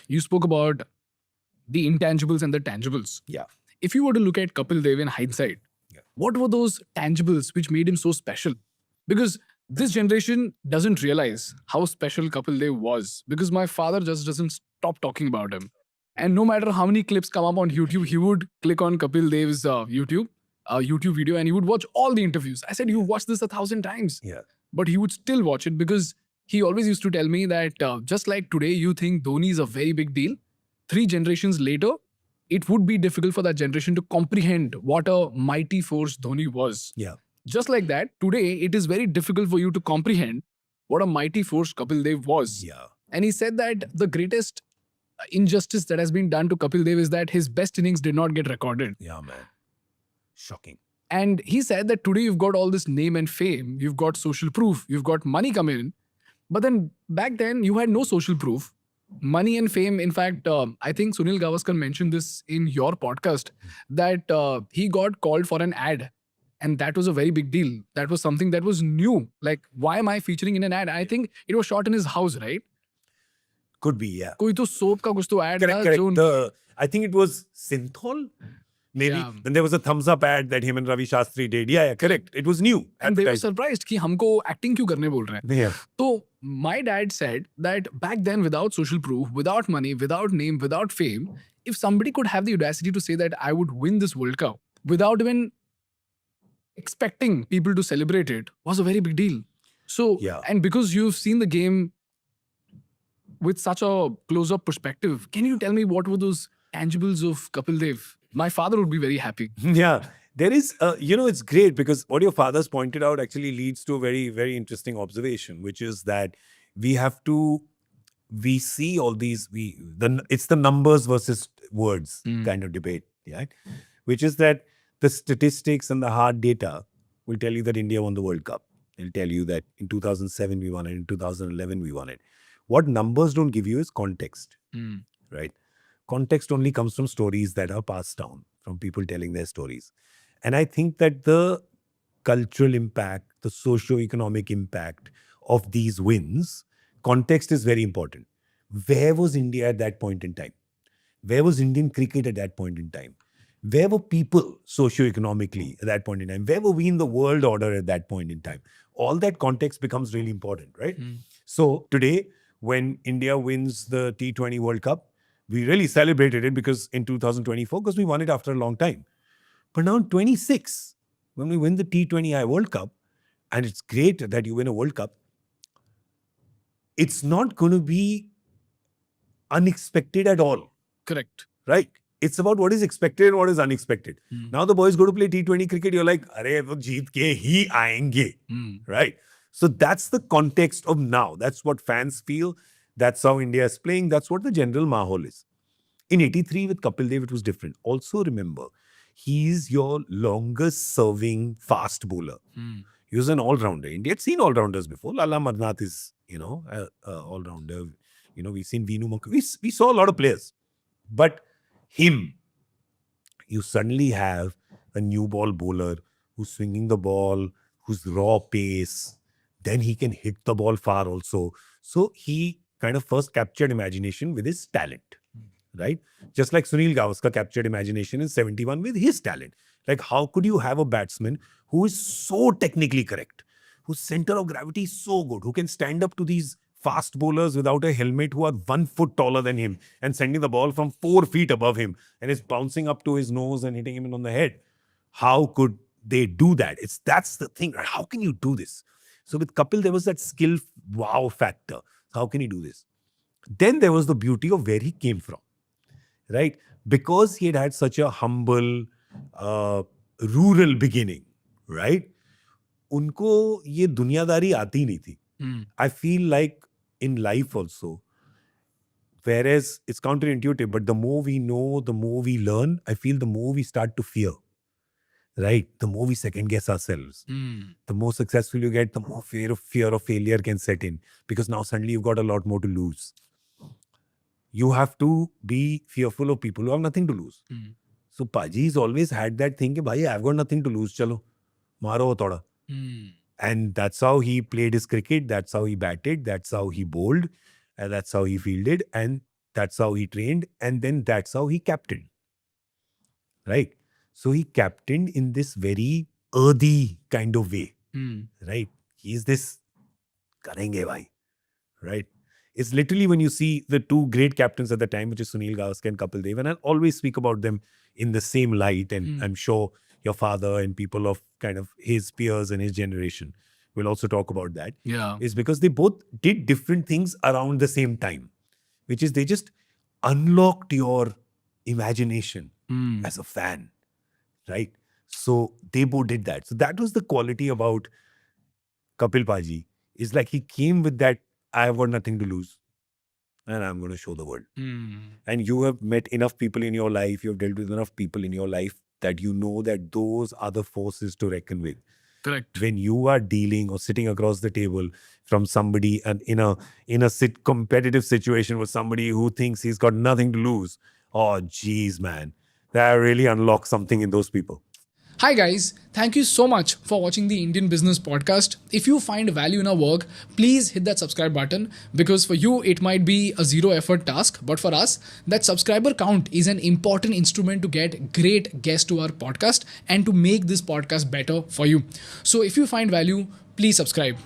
You spoke about the intangibles and the tangibles. Yeah. If you were to look at Kapil Dev in hindsight, what were those tangibles which made him so special? Because this generation doesn't realize how special Kapil Dev was, because my father just doesn't stop talking about him. And no matter how many clips come up on YouTube, he would click on Kapil Dev's YouTube video, and he would watch all the interviews. I said, "You watched this 1,000 times." Yeah. But he would still watch it because he always used to tell me that just like today, you think Dhoni is a very big deal. 3 generations later, it would be difficult for that generation to comprehend what a mighty force Dhoni was. Yeah. Just like that, today, it is very difficult for you to comprehend what a mighty force Kapil Dev was. Yeah. And he said that the greatest injustice that has been done to Kapil Dev is that his best innings did not get recorded. Yeah, man. Shocking. And he said that today you've got all this name and fame, you've got social proof, you've got money coming in. But then back then, you had no social proof. Money and fame. In fact, I think Sunil Gavaskar mentioned this in your podcast, that he got called for an ad. And that was a very big deal. That was something that was new. Like, why am I featuring in an ad? I think it was shot in his house, right? Could be, yeah. कोई तो soap का कुछ तो ad Correct, था correct. जो I think it was Synthol. Maybe. Yeah. Then there was a thumbs up ad that him and Ravi Shastri did. Yeah, correct. It was new. and they were Advertised. surprised कि हमको acting क्यों करने बोल रहे हैं. Yeah. So my dad said that back then, without social proof, without money, without name, without fame, if somebody could have the audacity to say that I would win this World Cup without even expecting people to celebrate it, was a very big deal. So, Yeah. and because you've seen the game with such a close-up perspective, can you tell me what were those tangibles of Kapil Dev? My father would be very happy. Yeah. There is, it's great because what your father's pointed out actually leads to a very, very interesting observation, which is that we see all these, it's the numbers versus words kind of debate, right? Which is that the statistics and the hard data will tell you that India won the World Cup. It'll tell you that in 2007 we won it, in 2011 we won it. What numbers don't give you is context, right? Context only comes from stories that are passed down, from people telling their stories. And I think that the cultural impact, the socio-economic impact of these wins, context is very important. Where was India at that point in time? Where was Indian cricket at that point in time? Where were people socio-economically at that point in time? Where were we in the world order at that point in time? All that context becomes really important, right? So today, when India wins the T20 World Cup, we really celebrated it because in 2024, because we won it after a long time. But now in 26, when we win the T20I World Cup, and it's great that you win a World Cup, it's not going to be unexpected at all. Correct. Right? It's about what is expected and what is unexpected. Now the boys go to play T20 cricket, you're like, "Arey, wo jeet ke hi aayenge." Right? So that's the context of now. That's what fans feel. That's how India is playing. That's what the general mahol is. In 83 with Kapil Dev, it was different. Also remember, he's your longest serving fast bowler. He was an all-rounder. India had seen all-rounders before. Lala Marnath is, an all-rounder. We've seen Veenu Monk. We saw a lot of players. But him, you suddenly have a new ball bowler who's swinging the ball, who's raw pace. Then he can hit the ball far also. So he kind of first captured imagination with his talent, right? Just like Sunil Gavaskar captured imagination in 71 with his talent. Like, how could you have a batsman who is so technically correct, whose center of gravity is so good, who can stand up to these fast bowlers without a helmet who are 1 foot taller than him and sending the ball from 4 feet above him and it's bouncing up to his nose and hitting him on the head? How could they do that? That's the thing, right? How can you do this? So with Kapil, there was that skill wow factor. How can he do this? Then there was the beauty of where he came from, right? Because he had such a humble, rural beginning, right? उनको ये दुनियादारी आती नहीं थी. I feel like in life also, whereas it's counterintuitive, but the more we know, the more we learn, I feel the more we start to fear, right? The more we second guess ourselves. The more successful you get, the more fear of failure can set in, because now suddenly you've got a lot more to lose. You have to be fearful of people who have nothing to lose. So Paji's always had that thing, bhai, I've got nothing to lose, chalo, maro thoda. And that's how he played his cricket, that's how he batted, that's how he bowled, and that's how he fielded. And That's how he trained. And then that's how he captained. Right? So he captained in this very earthy kind of way. Right? He's this karenge bhai. Right? It's literally when you see the two great captains at the time, which is Sunil Gavaskar and Kapil Dev, and I'll always speak about them in the same light. And I'm sure your father and people of kind of his peers and his generation will also talk about that. Yeah. Is because they both did different things around the same time, which is they just unlocked your imagination as a fan, right? So they both did that. So that was the quality about Kapil Paji. Is like he came with that, I have got nothing to lose and I'm going to show the world. And you have met enough people in your life, you have dealt with enough people in your life that you know that those are the forces to reckon with. Correct. When you are dealing or sitting across the table from somebody and in a competitive situation with somebody who thinks he's got nothing to lose, oh geez, man, that really unlocks something in those people. Hi guys, thank you so much for watching the Indian Business Podcast. If you find value in our work, please hit that subscribe button, because for you it might be a zero effort task, but for us that subscriber count is an important instrument to get great guests to our podcast and to make this podcast better for you. So if you find value, please subscribe.